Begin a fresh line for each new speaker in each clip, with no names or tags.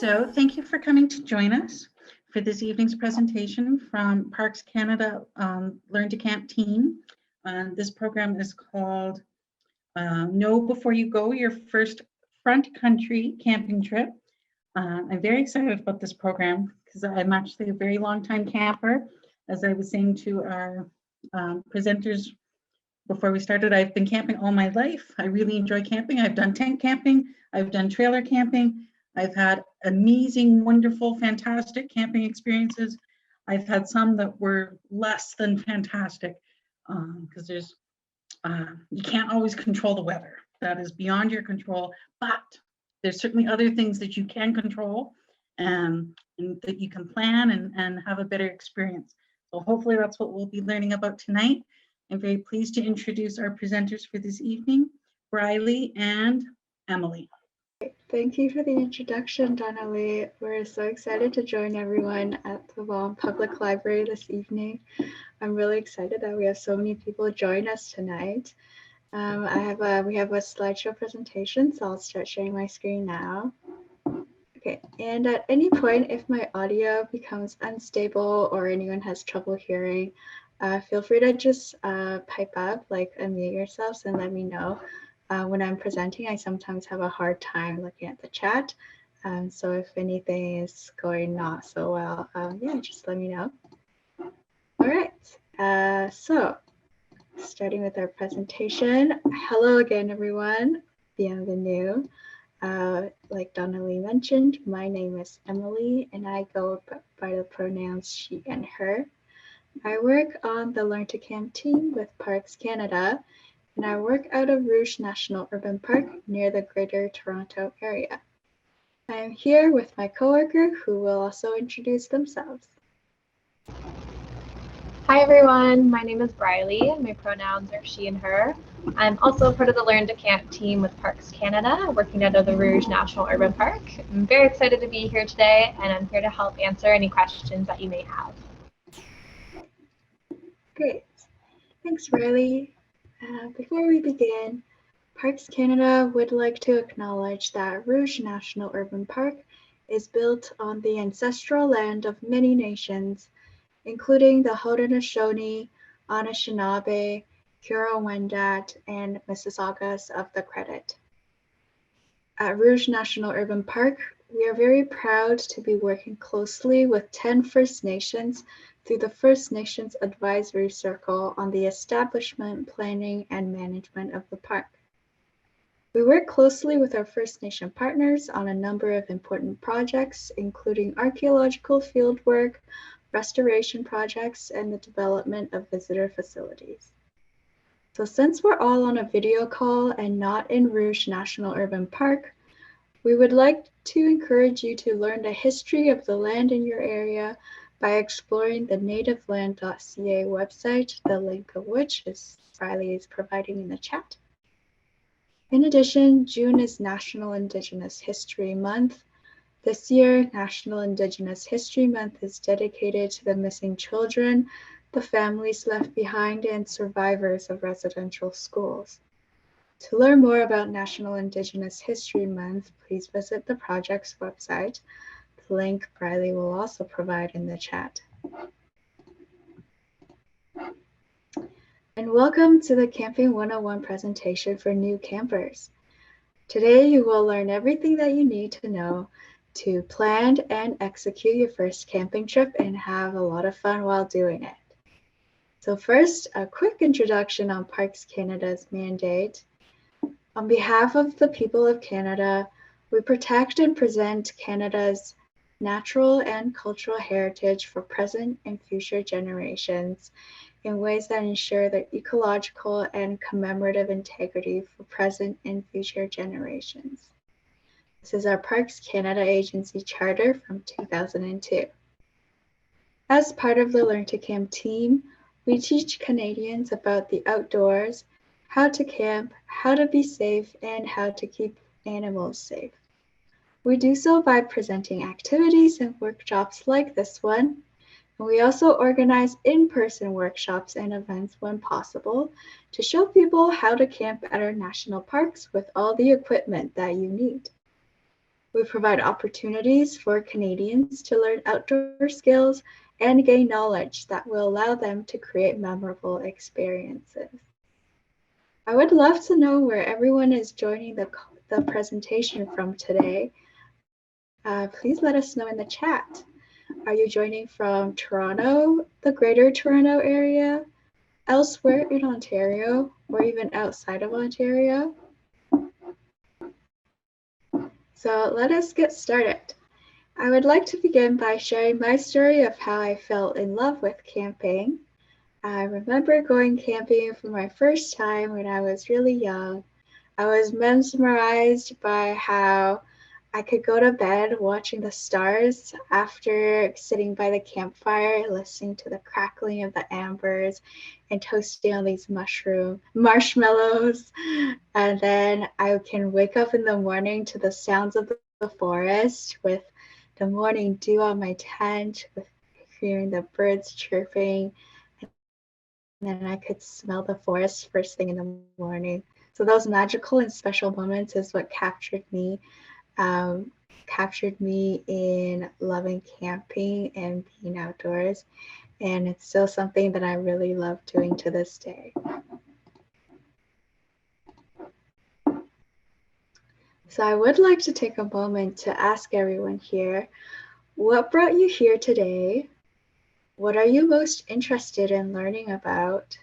So thank you for coming to join us for this evening's presentation from Parks Canada Learn to Camp team. This program is called Know Before You Go, Your First Front Country Camping Trip. I'm very excited about this program because I'm actually a very long time camper. As I was saying to our presenters before we started, I've been camping all my life. I really enjoy camping. I've done tent camping, I've done trailer camping. I've had amazing, wonderful, fantastic camping experiences. I've had some that were less than fantastic because you can't always control the weather. That is beyond your control, but there's certainly other things that you can control and that you can plan and have a better experience. So hopefully that's what we'll be learning about tonight. I'm very pleased to introduce our presenters for this evening, Briley and Emily.
Thank you for the introduction, Donnelly. We're so excited to join everyone at the Vaughan Public Library this evening. I'm really excited that we have so many people join us tonight. We have a slideshow presentation, so I'll start sharing my screen now. Okay, and at any point, if my audio becomes unstable or anyone has trouble hearing, feel free to just pipe up, like unmute yourselves and let me know. When I'm presenting, I sometimes have a hard time looking at the chat. So if anything is going not so well, yeah, just let me know. All right, so starting with our presentation. Hello again, everyone. Bienvenue. Like Donnelly mentioned, my name is Emily and I go by the pronouns she and her. I work on the Learn to Camp team with Parks Canada, and I work out of Rouge National Urban Park near the Greater Toronto area. I am here with my coworker who will also introduce themselves.
Hi everyone, my name is Briley. My pronouns are she and her. I'm also part of the Learn to Camp team with Parks Canada, working out of the Rouge National Urban Park. I'm very excited to be here today, and I'm here to help answer any questions that you may have.
Great, thanks Briley. Before we begin, Parks Canada would like to acknowledge that Rouge National Urban Park is built on the ancestral land of many nations, including the Haudenosaunee, Anishinaabe, Huron-Wendat, and Mississaugas of the Credit. At Rouge National Urban Park, we are very proud to be working closely with 10 First Nations through the First Nations Advisory Circle on the establishment, planning, and management of the park. We work closely with our First Nation partners on a number of important projects, including archaeological fieldwork, restoration projects, and the development of visitor facilities. So since we're all on a video call and not in Rouge National Urban Park, we would like to encourage you to learn the history of the land in your area by exploring the nativeland.ca website, the link of which Riley is providing in the chat. In addition, June is National Indigenous History Month. This year, National Indigenous History Month is dedicated to the missing children, the families left behind, and survivors of residential schools. To learn more about National Indigenous History Month, please visit the project's website. The link Riley will also provide in the chat. And welcome to the Camping 101 presentation for new campers. Today, you will learn everything that you need to know to plan and execute your first camping trip and have a lot of fun while doing it. So first, a quick introduction on Parks Canada's mandate. On behalf of the people of Canada, we protect and present Canada's natural and cultural heritage for present and future generations in ways that ensure the ecological and commemorative integrity for present and future generations. This is our Parks Canada Agency Charter from 2002. As part of the Learn to Camp team, we teach Canadians about the outdoors, how to camp, how to be safe, and how to keep animals safe. We do so by presenting activities and workshops like this one, and we also organize in-person workshops and events when possible to show people how to camp at our national parks with all the equipment that you need. We provide opportunities for Canadians to learn outdoor skills and gain knowledge that will allow them to create memorable experiences. I would love to know where everyone is joining the presentation from today. Please let us know in the chat. Are you joining from Toronto, the Greater Toronto Area, elsewhere in Ontario, or even outside of Ontario? So let us get started. I would like to begin by sharing my story of how I fell in love with camping. I remember going camping for my first time when I was really young. I was mesmerized by how I could go to bed watching the stars after sitting by the campfire, listening to the crackling of the embers and toasting on these marshmallows. And then I can wake up in the morning to the sounds of the forest with the morning dew on my tent, with hearing the birds chirping. And then I could smell the forest first thing in the morning. So those magical and special moments is what captured me in loving camping and being outdoors. And it's still something that I really love doing to this day. So I would like to take a moment to ask everyone here, what brought you here today? What are you most interested in learning about?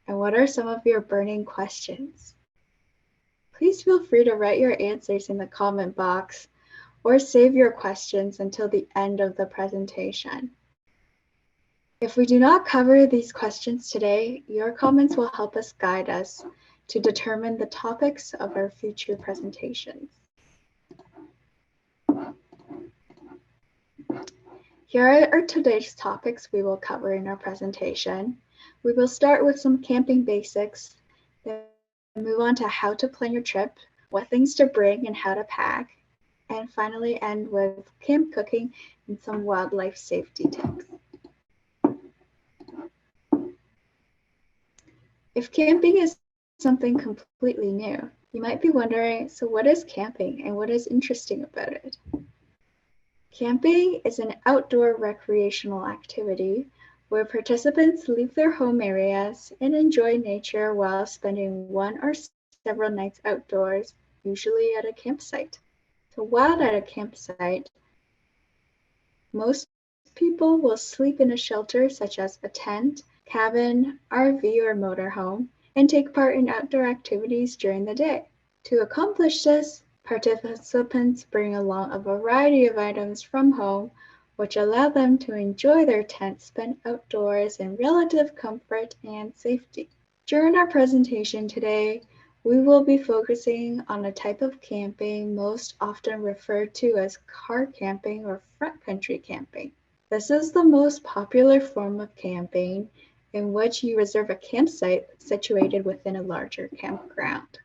And what are some of your burning questions? Please feel free to write your answers in the comment box or save your questions until the end of the presentation. If we do not cover these questions today, your comments will help us guide us to determine the topics of our future presentations. Here are today's topics we will cover in our presentation. We will start with some camping basics, then move on to how to plan your trip, what things to bring and how to pack, and finally end with camp cooking and some wildlife safety tips. If camping is something completely new, you might be wondering, so what is camping and what is interesting about it? Camping is an outdoor recreational activity where participants leave their home areas and enjoy nature while spending one or several nights outdoors, usually at a campsite. So while at a campsite, most people will sleep in a shelter such as a tent, cabin, RV, or motorhome, and take part in outdoor activities during the day. To accomplish this, participants bring along a variety of items from home, which allow them to enjoy their tent spent outdoors in relative comfort and safety. During our presentation today, we will be focusing on a type of camping most often referred to as car camping or front country camping. This is the most popular form of camping in which you reserve a campsite situated within a larger campground.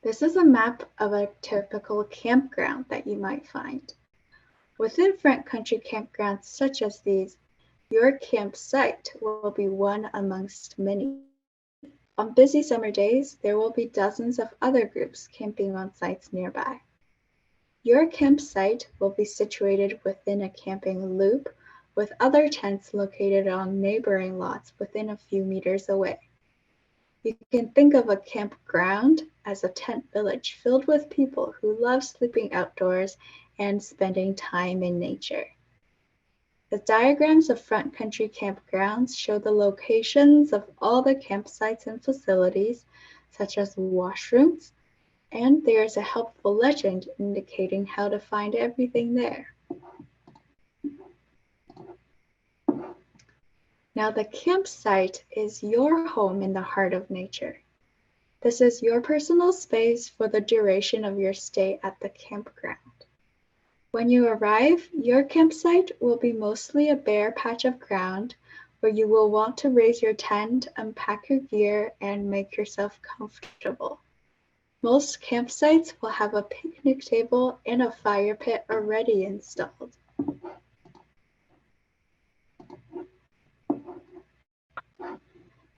This is a map of a typical campground that you might find. Within front country campgrounds such as these, your campsite will be one amongst many. On busy summer days, there will be dozens of other groups camping on sites nearby. Your campsite will be situated within a camping loop with other tents located on neighboring lots within a few meters away. You can think of a campground as a tent village filled with people who love sleeping outdoors and spending time in nature. The diagrams of front country campgrounds show the locations of all the campsites and facilities, such as washrooms, and there is a helpful legend indicating how to find everything there. Now, the campsite is your home in the heart of nature. This is your personal space for the duration of your stay at the campground. When you arrive, your campsite will be mostly a bare patch of ground where you will want to raise your tent, unpack your gear, and make yourself comfortable. Most campsites will have a picnic table and a fire pit already installed.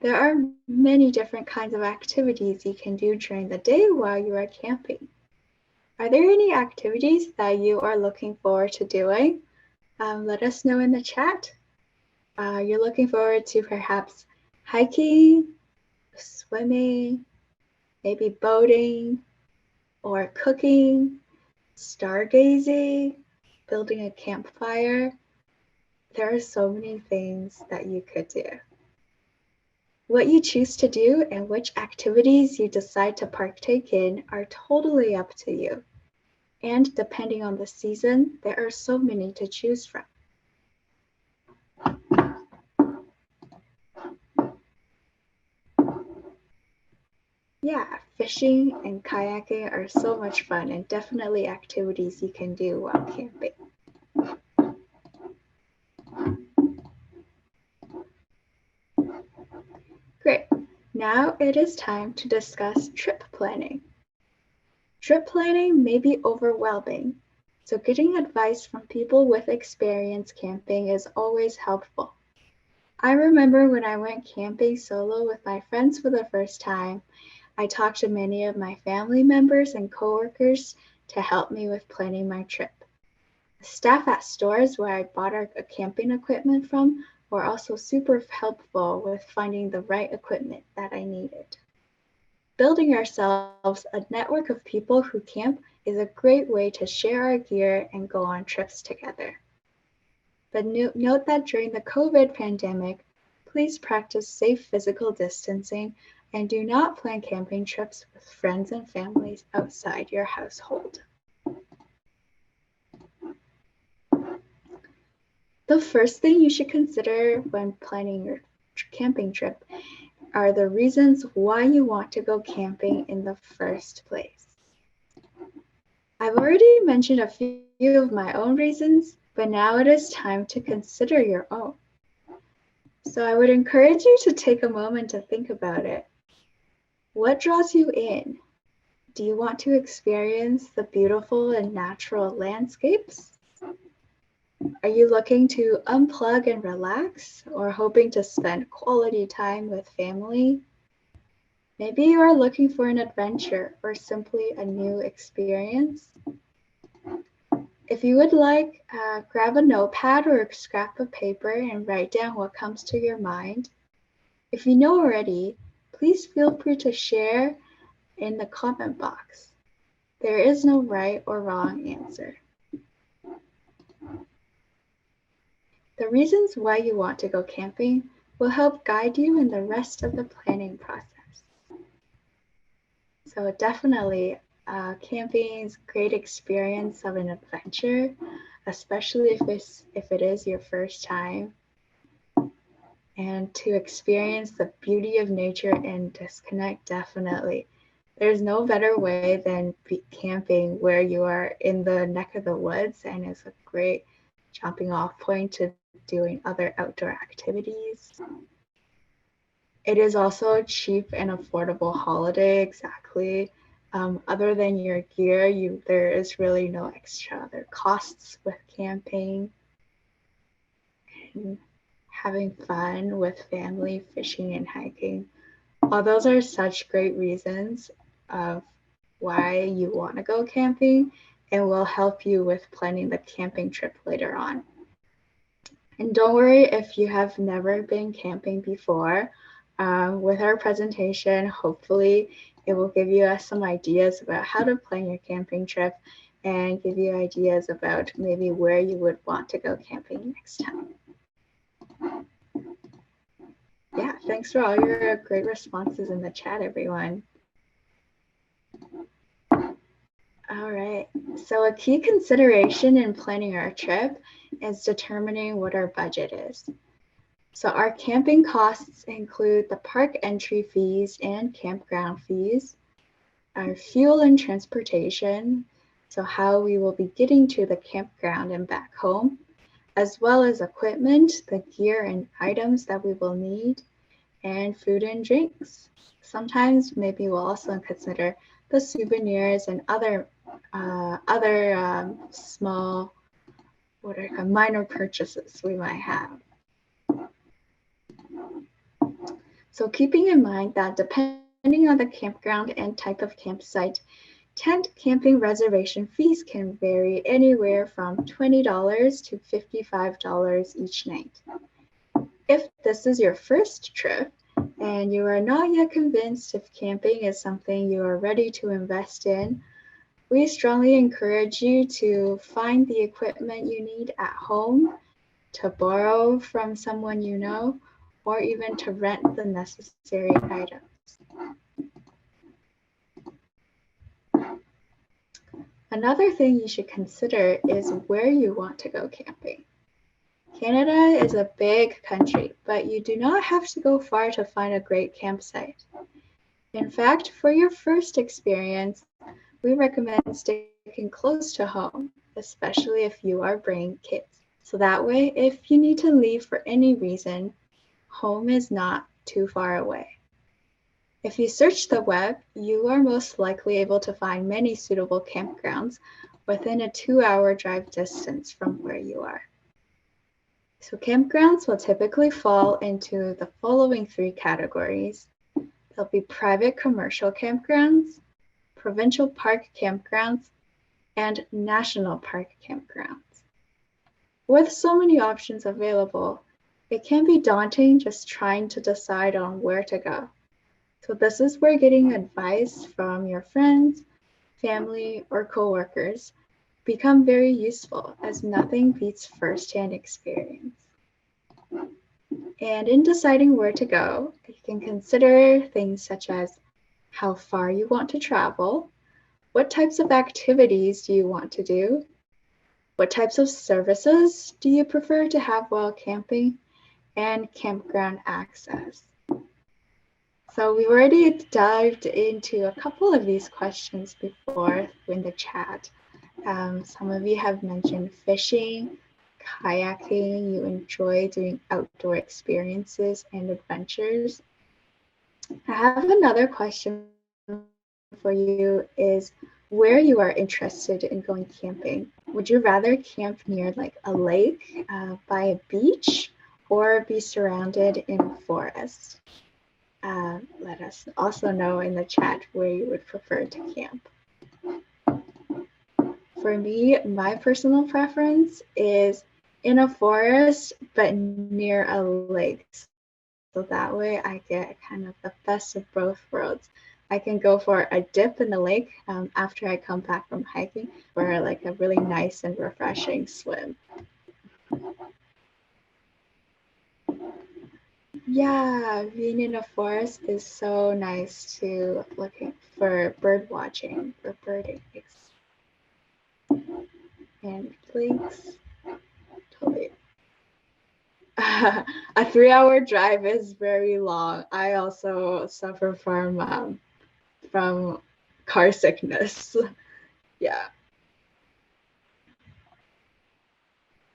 There are many different kinds of activities you can do during the day while you are camping. Are there any activities that you are looking forward to doing? Let us know in the chat. You're looking forward to perhaps hiking, swimming, maybe boating, or cooking, stargazing, building a campfire. There are so many things that you could do. What you choose to do and which activities you decide to partake in are totally up to you. And depending on the season, there are so many to choose from. Yeah, fishing and kayaking are so much fun and definitely activities you can do while camping. Great. Now it is time to discuss trip planning. Trip planning may be overwhelming, so getting advice from people with experience camping is always helpful. I remember when I went camping solo with my friends for the first time, I talked to many of my family members and coworkers to help me with planning my trip. The staff at stores where I bought our camping equipment from were also super helpful with finding the right equipment that I needed. Building ourselves a network of people who camp is a great way to share our gear and go on trips together. But note that during the COVID pandemic, please practice safe physical distancing and do not plan camping trips with friends and families outside your household. The first thing you should consider when planning your camping trip are the reasons why you want to go camping in the first place. I've already mentioned a few of my own reasons, but now it is time to consider your own. So I would encourage you to take a moment to think about it. What draws you in? Do you want to experience the beautiful and natural landscapes? Are you looking to unplug and relax, or hoping to spend quality time with family? Maybe you are looking for an adventure or simply a new experience. If you would like, grab a notepad or a scrap of paper and write down what comes to your mind. If you know already, please feel free to share in the comment box. There is no right or wrong answer. The reasons why you want to go camping will help guide you in the rest of the planning process. So definitely, camping is a great experience of an adventure, especially if it is your first time. And to experience the beauty of nature and disconnect, definitely. There's no better way than camping where you are in the neck of the woods, and it's a great jumping off point to doing other outdoor activities. It is also a cheap and affordable holiday, exactly. Other than your gear, there is really no extra other costs with camping. And having fun with family, fishing and hiking. All those are such great reasons of why you want to go camping and will help you with planning the camping trip later on. And don't worry if you have never been camping before. With our presentation, hopefully it will give you some ideas about how to plan your camping trip and give you ideas about maybe where you would want to go camping next time. Yeah, thanks for all your great responses in the chat, everyone. All right, so a key consideration in planning our trip is determining what our budget is. So our camping costs include the park entry fees and campground fees, our fuel and transportation, so how we will be getting to the campground and back home, as well as equipment, the gear and items that we will need, and food and drinks. Sometimes maybe we'll also consider the souvenirs and other small, minor purchases we might have. So keeping in mind that depending on the campground and type of campsite, tent camping reservation fees can vary anywhere from $20 to $55 each night. If this is your first trip and you are not yet convinced if camping is something you are ready to invest in, we strongly encourage you to find the equipment you need at home, to borrow from someone you know, or even to rent the necessary items. Another thing you should consider is where you want to go camping. Canada is a big country, but you do not have to go far to find a great campsite. In fact, for your first experience, we recommend sticking close to home, especially if you are bringing kids. So that way, if you need to leave for any reason, home is not too far away. If you search the web, you are most likely able to find many suitable campgrounds within a 2-hour drive distance from where you are. So campgrounds will typically fall into the following 3 categories. There'll be private commercial campgrounds, provincial park campgrounds, and national park campgrounds. With so many options available, it can be daunting just trying to decide on where to go. So this is where getting advice from your friends, family, or coworkers become very useful, as nothing beats firsthand experience. And in deciding where to go, you can consider things such as how far you want to travel, what types of activities do you want to do, what types of services do you prefer to have while camping, and campground access. So we've already dived into a couple of these questions before in the chat. Some of you have mentioned fishing, kayaking, you enjoy doing outdoor experiences and adventures. I have another question for you is where you are interested in going camping. Would you rather camp near like a lake, by a beach, or be surrounded in a forest? Let us also know in the chat where you would prefer to camp. For me, my personal preference is in a forest, but near a lake. So that way I get kind of the best of both worlds. I can go for a dip in the lake after I come back from hiking, or like a really nice and refreshing swim. Yeah, being in a forest is so nice to looking for bird watching or birding. And lakes, totally. A 3-hour drive is very long. I also suffer from car sickness. Yeah.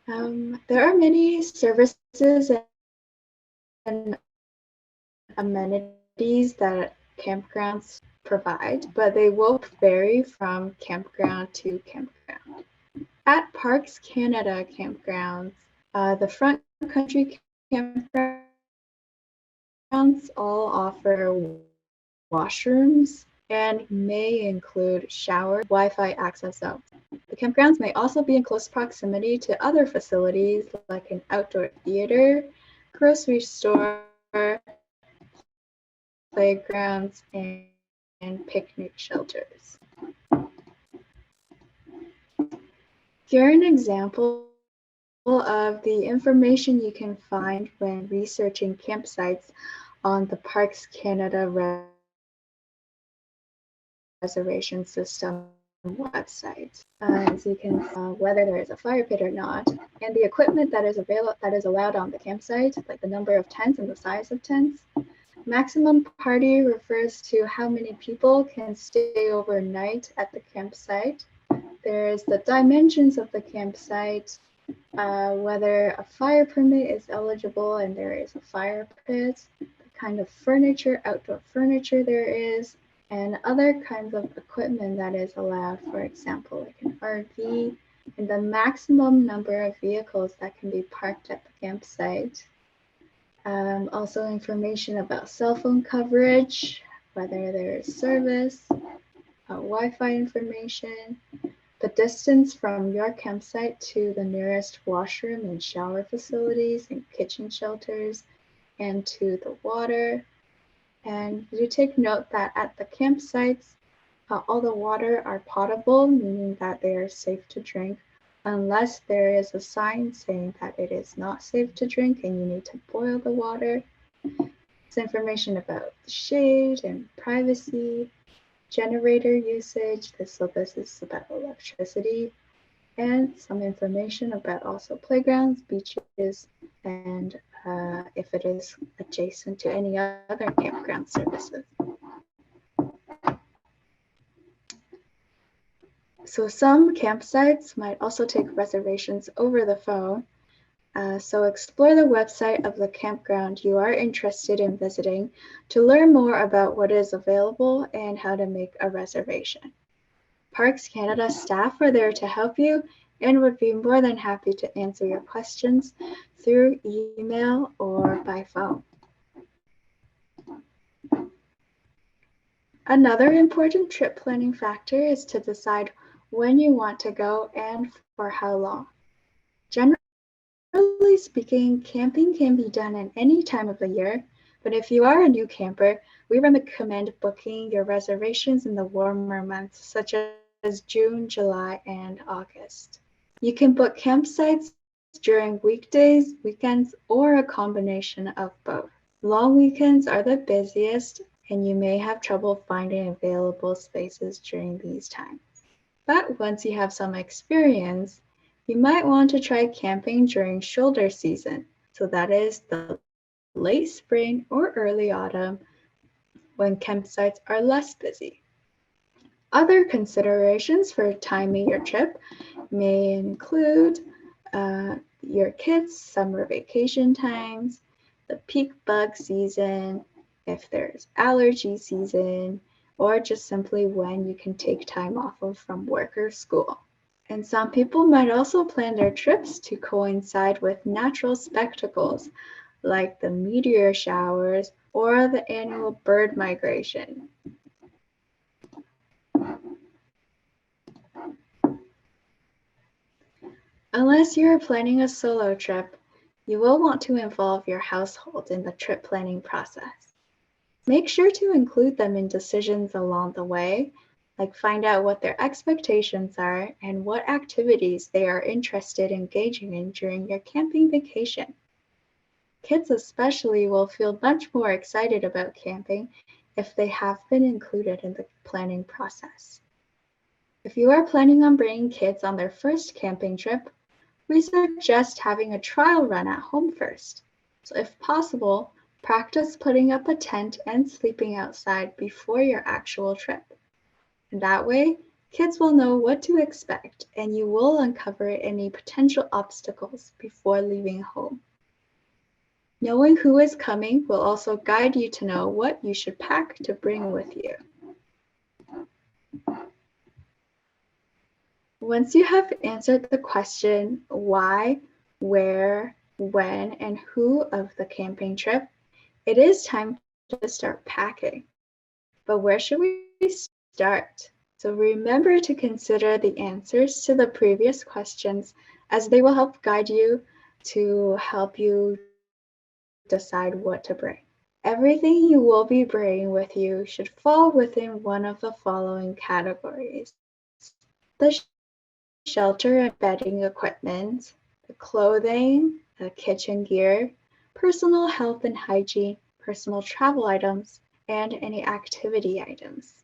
There are many services and amenities that campgrounds provide, but they will vary from campground to campground. At Parks Canada campgrounds, the Frontcountry campgrounds all offer washrooms and may include shower, Wi-Fi access zones. The campgrounds may also be in close proximity to other facilities like an outdoor theater, grocery store, playgrounds, and picnic shelters. Here are an example of the information you can find when researching campsites on the Parks Canada Reservation System website. As you can see whether there is a fire pit or not, and the equipment that is allowed on the campsite, like the number of tents and the size of tents. Maximum party refers to how many people can stay overnight at the campsite. There's the dimensions of the campsite, whether a fire permit is eligible and there is a fire pit, the kind of furniture, outdoor furniture there is, and other kinds of equipment that is allowed, for example, like an RV, and the maximum number of vehicles that can be parked at the campsite. Also information about cell phone coverage, whether there is service, Wi-Fi information, the distance from your campsite to the nearest washroom and shower facilities and kitchen shelters, and to the water. And do take note that at the campsites, all the water are potable, meaning that they are safe to drink, unless there is a sign saying that it is not safe to drink and you need to boil the water. It's information about shade and privacy, generator usage, so this is about electricity, and some information about also playgrounds, beaches, and if it is adjacent to any other campground services. So some campsites might also take reservations over the phone. So explore the website of the campground you are interested in visiting to learn more about what is available and how to make a reservation. Parks Canada staff are there to help you and would be more than happy to answer your questions through email or by phone. Another important trip planning factor is to decide when you want to go and for how long. Generally speaking, camping can be done at any time of the year, but if you are a new camper, we recommend booking your reservations in the warmer months, such as June, July, and August. You can book campsites during weekdays, weekends, or a combination of both. Long weekends are the busiest, and you may have trouble finding available spaces during these times. But once you have some experience, you might want to try camping during shoulder season. So that is the late spring or early autumn when campsites are less busy. Other considerations for timing your trip may include your kids' summer vacation times, the peak bug season, if there's allergy season, or just simply when you can take time off from work or school. And some people might also plan their trips to coincide with natural spectacles like the meteor showers or the annual bird migration. Unless you are planning a solo trip, you will want to involve your household in the trip planning process. Make sure to include them in decisions along the way, like find out what their expectations are and what activities they are interested in engaging in during your camping vacation. Kids especially will feel much more excited about camping if they have been included in the planning process. If you are planning on bringing kids on their first camping trip, we suggest having a trial run at home first. So if possible, practice putting up a tent and sleeping outside before your actual trip. And that way, kids will know what to expect and you will uncover any potential obstacles before leaving home. Knowing who is coming will also guide you to know what you should pack to bring with you. Once you have answered the question why, where, when, and who of the camping trip, it is time to start packing. But where should we start? So remember to consider the answers to the previous questions as they will help guide you to help you decide what to bring. Everything you will be bringing with you should fall within one of the following categories: the shelter and bedding equipment, the clothing, the kitchen gear, personal health and hygiene, personal travel items, and any activity items.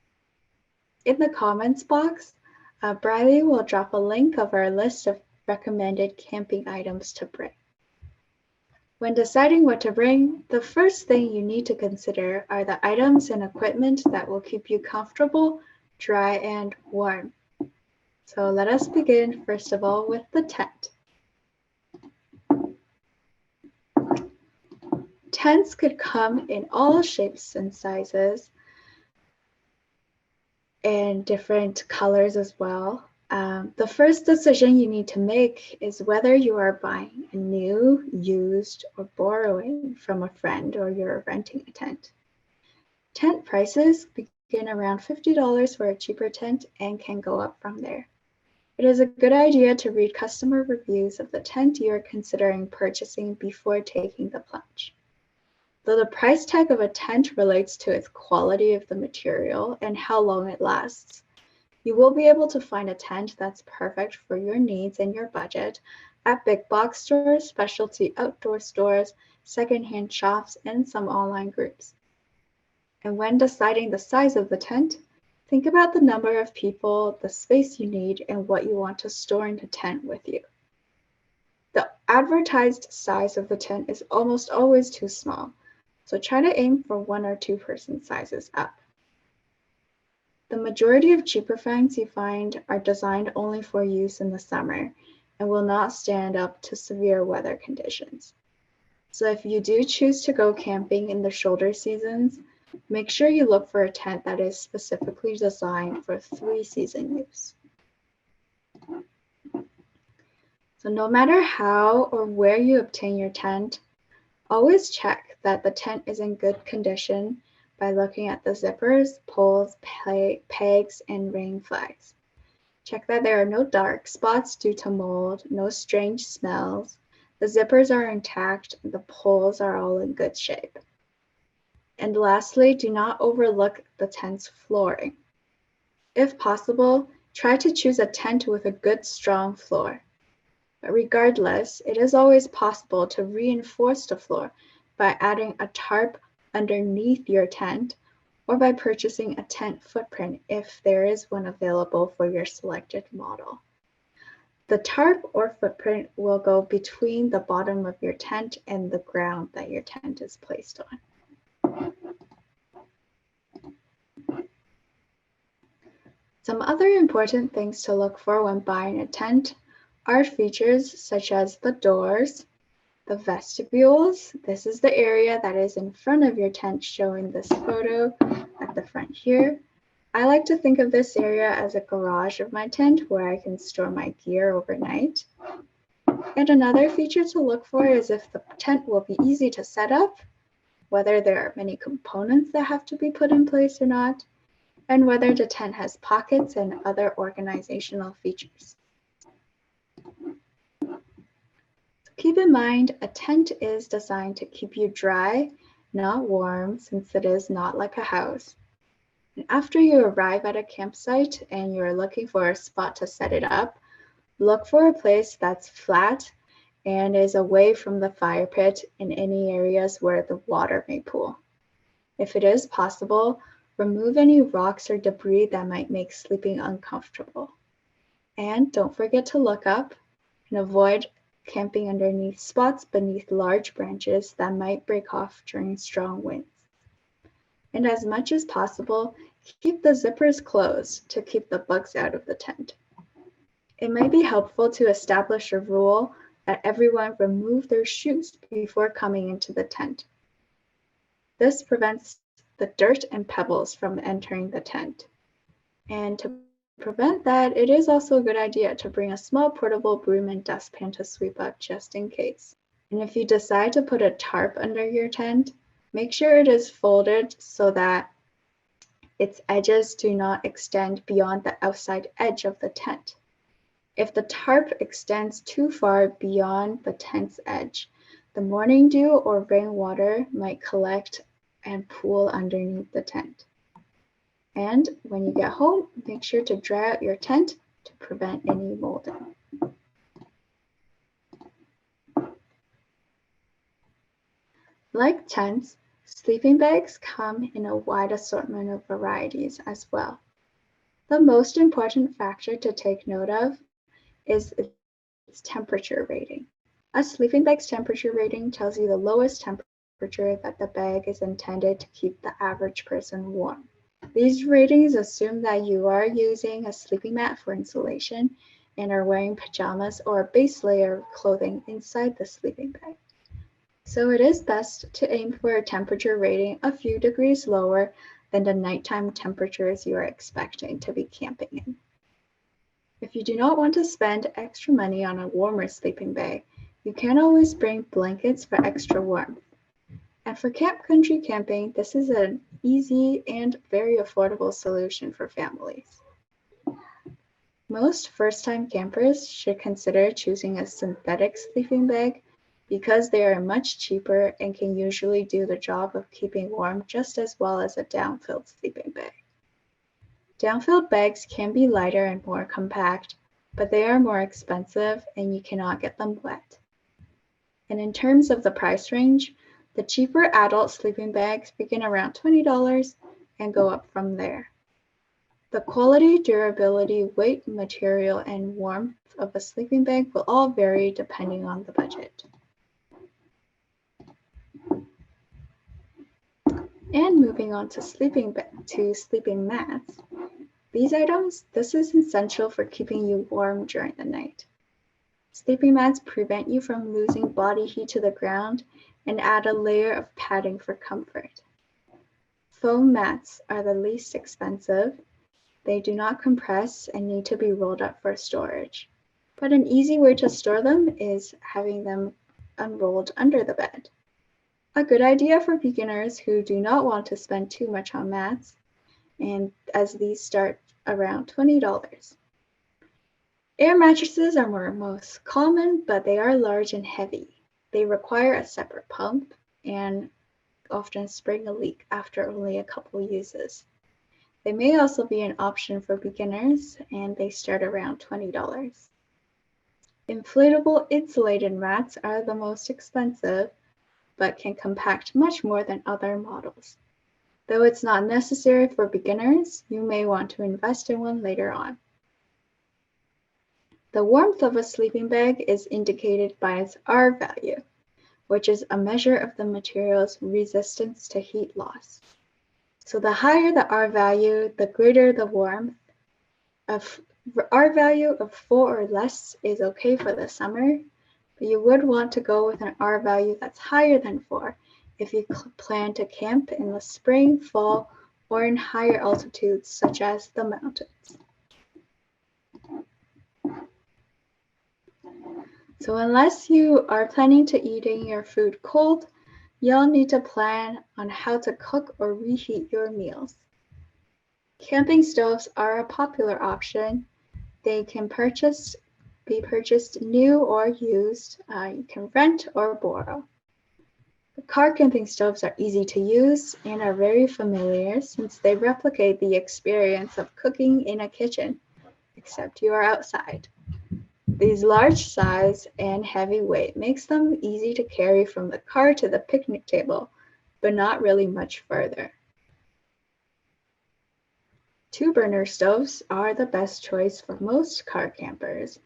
In the comments box, Briley will drop a link of our list of recommended camping items to bring. When deciding what to bring, the first thing you need to consider are the items and equipment that will keep you comfortable, dry, and warm. So let us begin first of all with the tent. Tents could come in all shapes and sizes and different colors as well. The first decision you need to make is whether you are buying a new, used, or borrowing from a friend or you're renting a tent. Tent prices begin around $50 for a cheaper tent and can go up from there. It is a good idea to read customer reviews of the tent you are considering purchasing before taking the plunge. Though the price tag of a tent relates to its quality of the material and how long it lasts, you will be able to find a tent that's perfect for your needs and your budget at big box stores, specialty outdoor stores, secondhand shops, and some online groups. And when deciding the size of the tent, think about the number of people, the space you need, and what you want to store in the tent with you. The advertised size of the tent is almost always too small, so try to aim for 1 or 2 person sizes up. The majority of cheaper finds you find are designed only for use in the summer and will not stand up to severe weather conditions. So if you do choose to go camping in the shoulder seasons, make sure you look for a tent that is specifically designed for 3-season use. So no matter how or where you obtain your tent, always check that the tent is in good condition by looking at the zippers, poles, pegs, and ring flags. Check that there are no dark spots due to mold, no strange smells, the zippers are intact, and the poles are all in good shape. And lastly, do not overlook the tent's flooring. If possible, try to choose a tent with a good, strong floor. But regardless, it is always possible to reinforce the floor by adding a tarp underneath your tent or by purchasing a tent footprint if there is one available for your selected model. The tarp or footprint will go between the bottom of your tent and the ground that your tent is placed on. Some other important things to look for when buying a tent are features such as the doors, the vestibules. This is the area that is in front of your tent showing this photo at the front here. I like to think of this area as a garage of my tent where I can store my gear overnight. And another feature to look for is if the tent will be easy to set up, whether there are many components that have to be put in place or not, and whether the tent has pockets and other organizational features. Keep in mind, a tent is designed to keep you dry, not warm, since it is not like a house. And after you arrive at a campsite and you're looking for a spot to set it up, look for a place that's flat and is away from the fire pit in any areas where the water may pool. If it is possible, remove any rocks or debris that might make sleeping uncomfortable. And don't forget to look up and avoid camping underneath spots beneath large branches that might break off during strong winds. And as much as possible, keep the zippers closed to keep the bugs out of the tent. It might be helpful to establish a rule that everyone remove their shoes before coming into the tent. This prevents the dirt and pebbles from entering the tent. And to prevent that, it is also a good idea to bring a small portable broom and dustpan to sweep up just in case. And if you decide to put a tarp under your tent, make sure it is folded so that its edges do not extend beyond the outside edge of the tent. If the tarp extends too far beyond the tent's edge, the morning dew or rainwater might collect and pool underneath the tent. And when you get home, make sure to dry out your tent to prevent any molding. Like tents, sleeping bags come in a wide assortment of varieties as well. The most important factor to take note of is its temperature rating. A sleeping bag's temperature rating tells you the lowest temperature that the bag is intended to keep the average person warm. These ratings assume that you are using a sleeping mat for insulation and are wearing pajamas or a base layer of clothing inside the sleeping bag. So it is best to aim for a temperature rating a few degrees lower than the nighttime temperatures you are expecting to be camping in. If you do not want to spend extra money on a warmer sleeping bag, you can always bring blankets for extra warmth. And for country camping, this is an easy and very affordable solution for families. Most first-time campers should consider choosing a synthetic sleeping bag because they are much cheaper and can usually do the job of keeping warm just as well as a down-filled sleeping bag. Down-filled bags can be lighter and more compact, but they are more expensive and you cannot get them wet. And in terms of the price range, the cheaper adult sleeping bags begin around $20 and go up from there. The quality, durability, weight, material, and warmth of a sleeping bag will all vary depending on the budget. And moving on to sleeping mats. This is essential for keeping you warm during the night. Sleeping mats prevent you from losing body heat to the ground and add a layer of padding for comfort. Foam mats are the least expensive. They do not compress and need to be rolled up for storage. But an easy way to store them is having them unrolled under the bed. A good idea for beginners who do not want to spend too much on mats, and as these start around $20. Air mattresses are most common, but they are large and heavy. They require a separate pump and often spring a leak after only a couple uses. They may also be an option for beginners, and they start around $20. Inflatable insulated mats are the most expensive, but can compact much more than other models. Though it's not necessary for beginners, you may want to invest in one later on. The warmth of a sleeping bag is indicated by its R value, which is a measure of the material's resistance to heat loss. So the higher the R value, the greater the warmth. R value of 4 or less is okay for the summer, but you would want to go with an R value that's higher than 4 if you plan to camp in the spring, fall, or in higher altitudes such as the mountains. So unless you are planning to eating your food cold, you'll need to plan on how to cook or reheat your meals. Camping stoves are a popular option. They can be purchased new or used. You can rent or borrow. The car camping stoves are easy to use and are very familiar since they replicate the experience of cooking in a kitchen, except you are outside. These large size and heavy weight makes them easy to carry from the car to the picnic table, but not really much further. 2-burner stoves are the best choice for most car campers.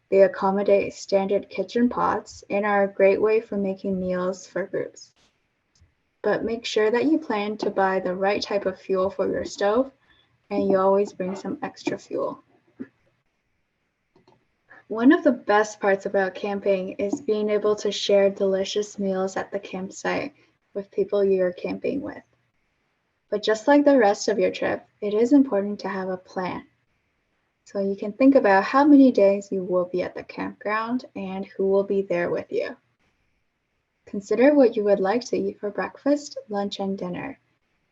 They accommodate standard kitchen pots and are a great way for making meals for groups. But make sure that you plan to buy the right type of fuel for your stove, and you always bring some extra fuel. One of the best parts about camping is being able to share delicious meals at the campsite with people you're camping with. But just like the rest of your trip, it is important to have a plan. So you can think about how many days you will be at the campground and who will be there with you. Consider what you would like to eat for breakfast, lunch, and dinner,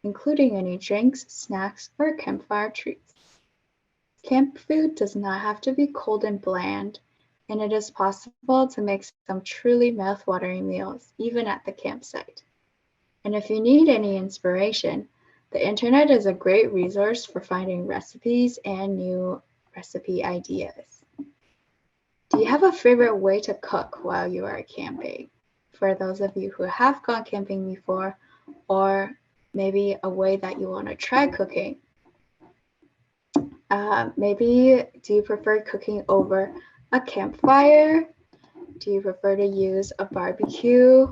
including any drinks, snacks, or campfire treats. Camp food does not have to be cold and bland, and it is possible to make some truly mouth-watering meals, even at the campsite. And if you need any inspiration, the internet is a great resource for finding recipes and new recipe ideas. Do you have a favorite way to cook while you are camping? For those of you who have gone camping before, or maybe a way that you want to try cooking. Maybe do you prefer cooking over a campfire? Do you prefer to use a barbecue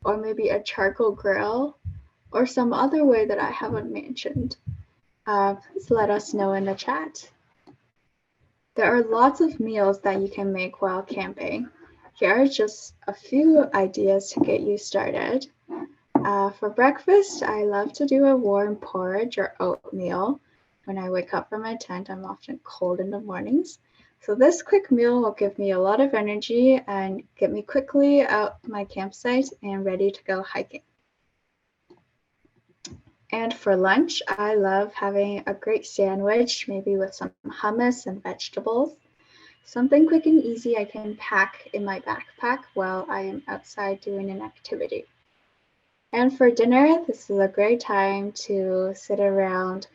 or maybe a charcoal grill or some other way that I haven't mentioned? Please let us know in the chat. There are lots of meals that you can make while camping. Here are just a few ideas to get you started. For breakfast, I love to do a warm porridge or oatmeal. When I wake up from my tent, I'm often cold in the mornings. So this quick meal will give me a lot of energy and get me quickly out my campsite and ready to go hiking. And for lunch, I love having a great sandwich, maybe with some hummus and vegetables. Something quick and easy I can pack in my backpack while I am outside doing an activity. And for dinner, this is a great time to sit around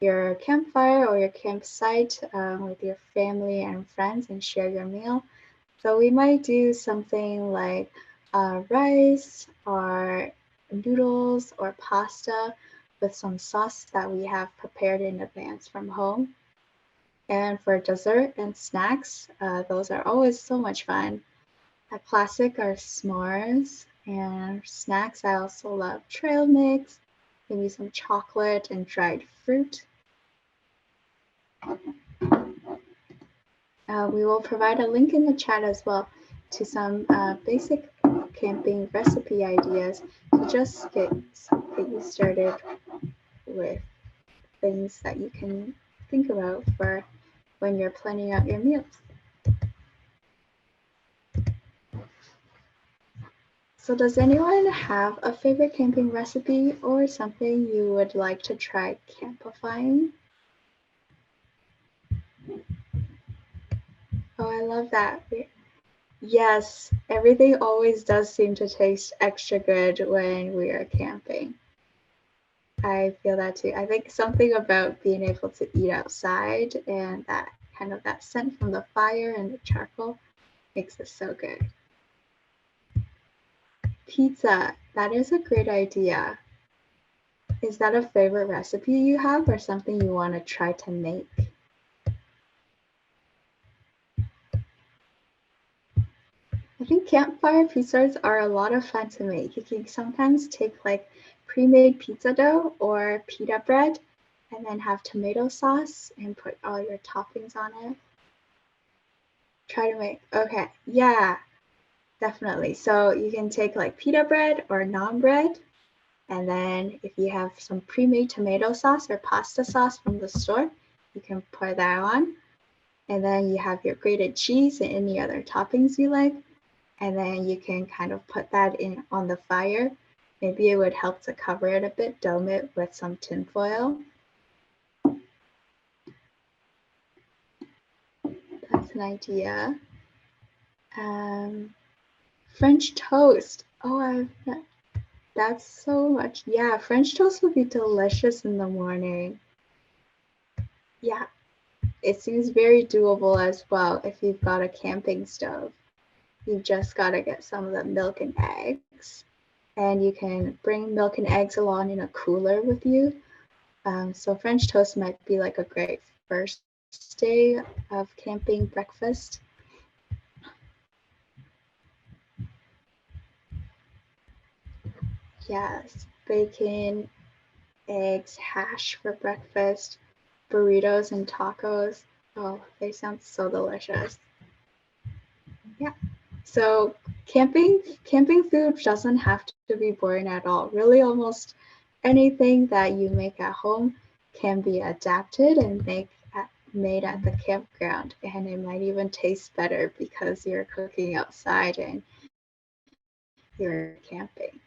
your campfire or your campsite with your family and friends and share your meal. So we might do something like rice or noodles or pasta with some sauce that we have prepared in advance from home. And for dessert and snacks, those are always so much fun. A classic are s'mores, and snacks I also love trail mix, maybe some chocolate and dried fruit. We will provide a link in the chat as well to some basic camping recipe ideas to just get you started with things that you can think about for when you're planning out your meals. So does anyone have a favorite camping recipe or something you would like to try campifying? Oh, I love that. Yes, everything always does seem to taste extra good when we are camping. I feel that too. I think something about being able to eat outside and that kind of that scent from the fire and the charcoal makes it so good. Pizza, that is a great idea. Is that a favorite recipe you have or something you want to try to make? I think campfire pizzas are a lot of fun to make. You can sometimes take like pre-made pizza dough or pita bread and then have tomato sauce and put all your toppings on it. Try to make, okay, yeah, definitely. So you can take like pita bread or naan bread, and then if you have some pre-made tomato sauce or pasta sauce from the store, you can pour that on. And then you have your grated cheese and any other toppings you like. And then you can kind of put that in on the fire. Maybe it would help to cover it a bit, dome it with some tin foil. That's an idea. French toast. Oh, that's so much. Yeah, French toast would be delicious in the morning. Yeah, it seems very doable as well if you've got a camping stove. You've just got to get some of the milk and eggs. And you can bring milk and eggs along in a cooler with you. So French toast might be like a great first day of camping breakfast. Yes, bacon, eggs, hash for breakfast, burritos and tacos. Oh, they sound so delicious. Yeah. So camping food doesn't have to be boring at all. Really, almost anything that you make at home can be adapted and made at the campground, and it might even taste better because you're cooking outside and you're camping.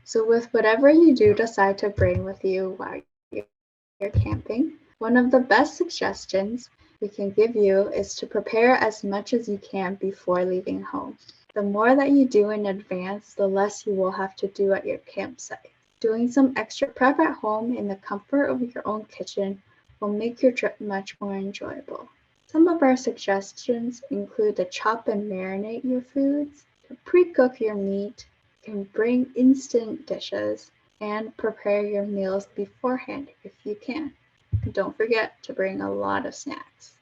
So with whatever you do decide to bring with you while you're camping, one of the best suggestions we can give you is to prepare as much as you can before leaving home. The more that you do in advance, the less you will have to do at your campsite. Doing some extra prep at home in the comfort of your own kitchen will make your trip much more enjoyable. Some of our suggestions include to chop and marinate your foods, to pre-cook your meat, you can bring instant dishes, and prepare your meals beforehand if you can. Don't forget to bring a lot of snacks.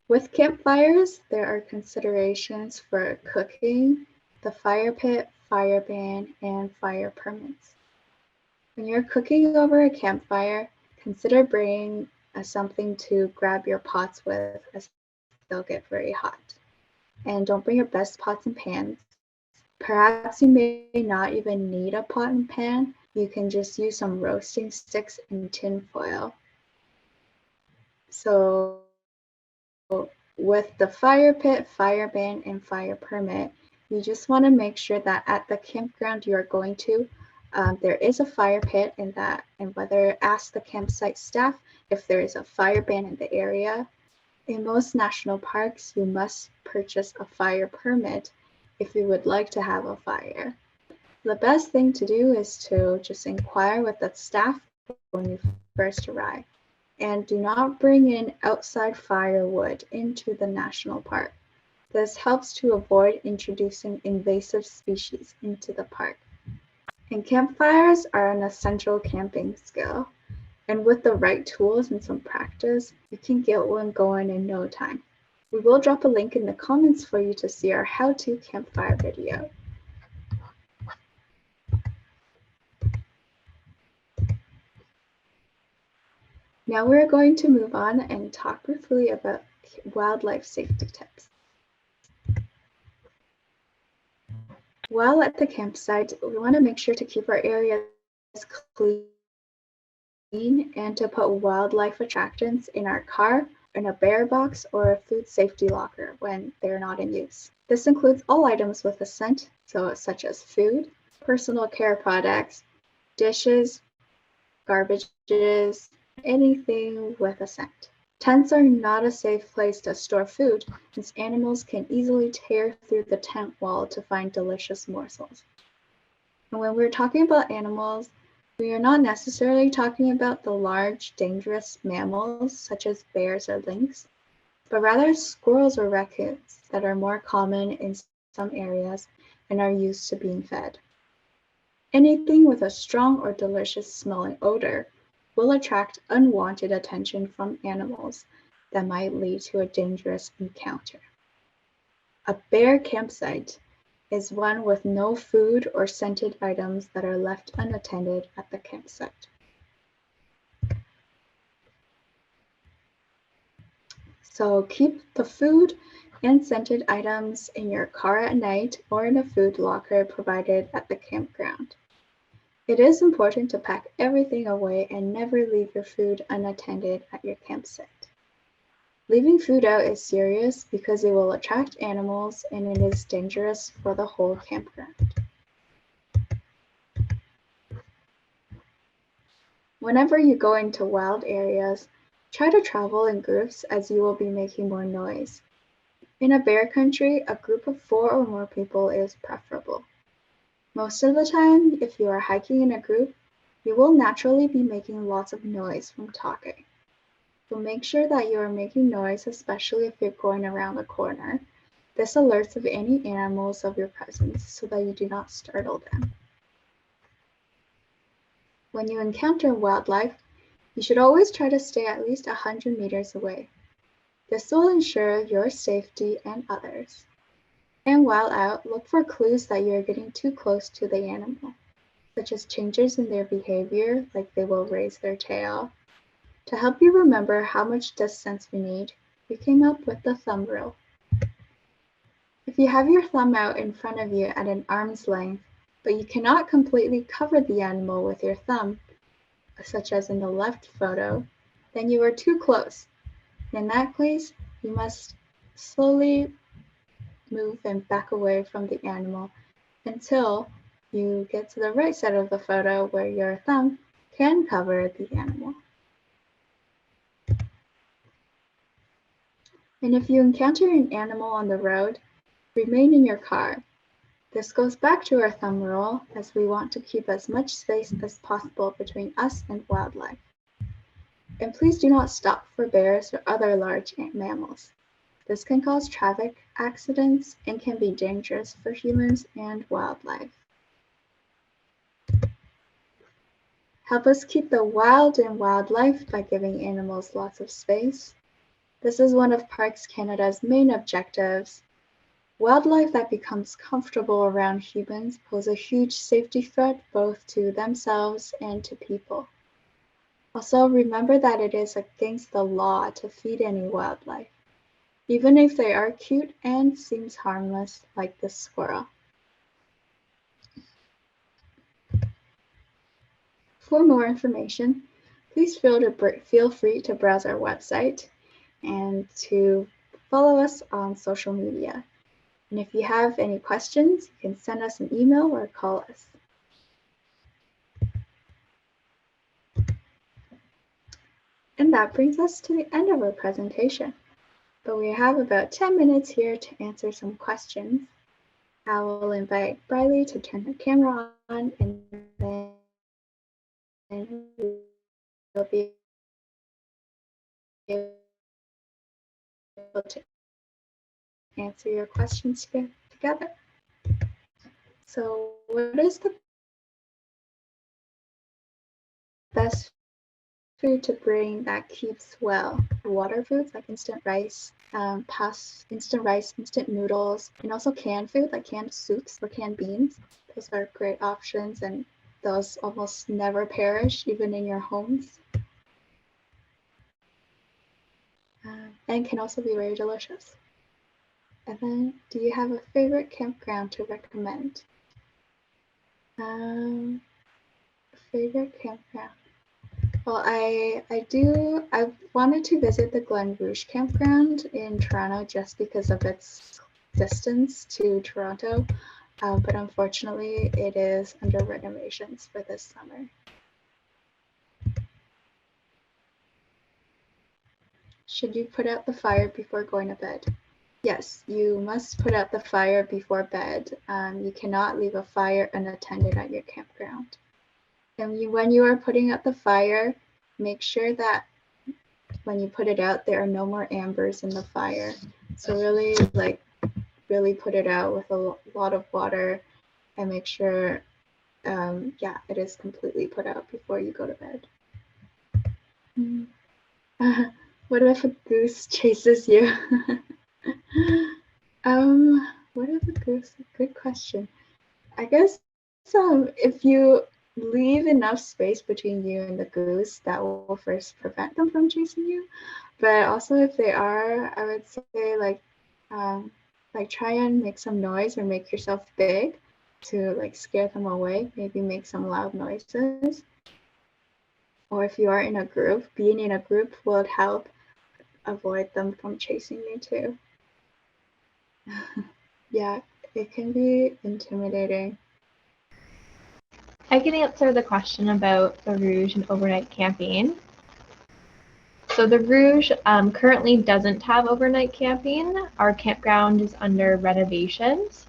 With campfires, there are considerations for cooking, the fire pit, fire ban, and fire permits. When you're cooking over a campfire, consider bringing something to grab your pots with as they'll get very hot. And don't bring your best pots and pans. Perhaps you may not even need a pot and pan, you can just use some roasting sticks and tin foil. So with the fire pit, fire ban, and fire permit, you just want to make sure that at the campground you are going to, there is a fire pit and whether ask the campsite staff if there is a fire ban in the area. In most national parks, you must purchase a fire permit if you would like to have a fire. The best thing to do is to just inquire with the staff when you first arrive. And do not bring in outside firewood into the national park. This helps to avoid introducing invasive species into the park. And campfires are an essential camping skill. And with the right tools and some practice, you can get one going in no time. We will drop a link in the comments for you to see our how-to campfire video. Now we're going to move on and talk briefly about wildlife safety tips. While at the campsite, we want to make sure to keep our areas clean and to put wildlife attractants in our car, in a bear box, or a food safety locker when they're not in use. This includes all items with a scent, such as food, personal care products, dishes, garbages, anything with a scent. Tents are not a safe place to store food, since animals can easily tear through the tent wall to find delicious morsels. And when we're talking about animals, we are not necessarily talking about the large, dangerous mammals such as bears or lynx, but rather squirrels or raccoons that are more common in some areas and are used to being fed. Anything with a strong or delicious smelling odor will attract unwanted attention from animals that might lead to a dangerous encounter. A bear campsite is one with no food or scented items that are left unattended at the campsite. So keep the food and scented items in your car at night or in a food locker provided at the campground. It is important to pack everything away and never leave your food unattended at your campsite. Leaving food out is serious because it will attract animals and it is dangerous for the whole campground. Whenever you go into wild areas, try to travel in groups as you will be making more noise. In a bear country, a group of 4 or more people is preferable. Most of the time, if you are hiking in a group, you will naturally be making lots of noise from talking. So make sure that you are making noise, especially if you're going around a corner. This alerts of any animals of your presence so that you do not startle them. When you encounter wildlife, you should always try to stay at least 100 meters away. This will ensure your safety and others. And while out, look for clues that you are getting too close to the animal, such as changes in their behavior, like they will raise their tail. To help you remember how much distance we need, we came up with the thumb rule. If you have your thumb out in front of you at an arm's length, but you cannot completely cover the animal with your thumb, such as in the left photo, then you are too close. In that case, you must slowly move and back away from the animal until you get to the right side of the photo where your thumb can cover the animal. And if you encounter an animal on the road, remain in your car. This goes back to our thumb rule, as we want to keep as much space as possible between us and wildlife. And please do not stop for bears or other large mammals. This can cause traffic accidents and can be dangerous for humans and wildlife. Help us keep the wild in wildlife by giving animals lots of space. This is one of Parks Canada's main objectives. Wildlife that becomes comfortable around humans pose a huge safety threat both to themselves and to people. Also, remember that it is against the law to feed any wildlife, even if they are cute and seems harmless, like this squirrel. For more information, please feel free to browse our website and to follow us on social media. And if you have any questions, you can send us an email or call us. And that brings us to the end of our presentation. But we have about 10 minutes here to answer some questions. I will invite Briley to turn her camera on, and then we'll be able to answer your questions together. So what is the best food to bring that keeps well? Water foods like instant rice, instant noodles, and also canned food like canned soups or canned beans. Those are great options, and those almost never perish, even in your homes. And can also be very delicious. And then, do you have a favorite campground to recommend? Favorite campground? Well, I wanted to visit the Glen Rouge campground in Toronto just because of its distance to Toronto, but unfortunately it is under renovations for this summer. Should you put out the fire before going to bed? Yes, you must put out the fire before bed. You cannot leave a fire unattended at your campground. And when you are putting out the fire, make sure that when you put it out, there are no more embers in the fire. So really put it out with a lot of water and make sure, it is completely put out before you go to bed. What if a goose chases you? What if a goose? Good question. I guess if you leave enough space between you and the goose, that will first prevent them from chasing you. But also, if they are, I would say like try and make some noise or make yourself big to like scare them away. Maybe make some loud noises. Or if you are in a group, being in a group will help avoid them from chasing you too. Yeah, it can be intimidating.
I can answer the question about the Rouge and overnight camping. So the Rouge currently doesn't have overnight camping. Our campground is under renovations,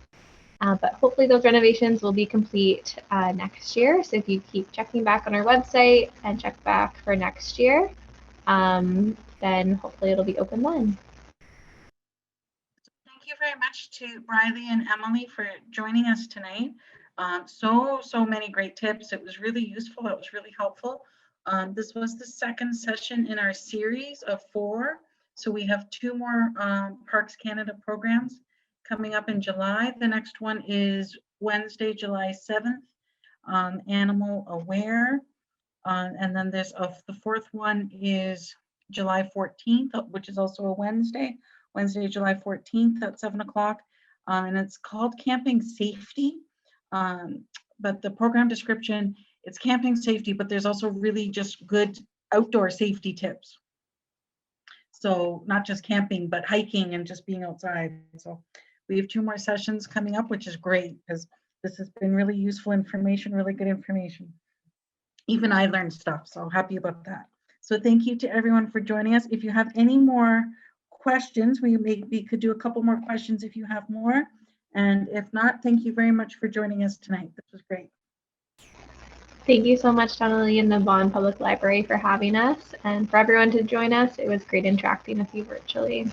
but hopefully those renovations will be complete next year. So if you keep checking back on our website and check back for next year, then hopefully it'll be open then.
Thank you very much to Briley and Emily for joining us tonight. So many great tips. It was really useful. It was really helpful. This was the second session in our series of 4. So we have 2 more Parks Canada programs coming up in July. The next one is Wednesday, July 7th, Animal Aware. And then the 4th one is July 14th, which is also a Wednesday, July 14th at 7 o'clock. And it's called Camping Safety. But the program description, it's camping safety, but there's also really just good outdoor safety tips. So not just camping, but hiking and just being outside. So we have 2 more sessions coming up, which is great because this has been really useful information, really good information. Even I learned stuff, so happy about that. So thank you to everyone for joining us. If you have any more questions, we could do a couple more questions if you have more. And if not, thank you very much for joining us tonight. This was great.
Thank you so much, Donnelly and the Vaughan Public Library for having us, and for everyone to join us. It was great interacting with you virtually.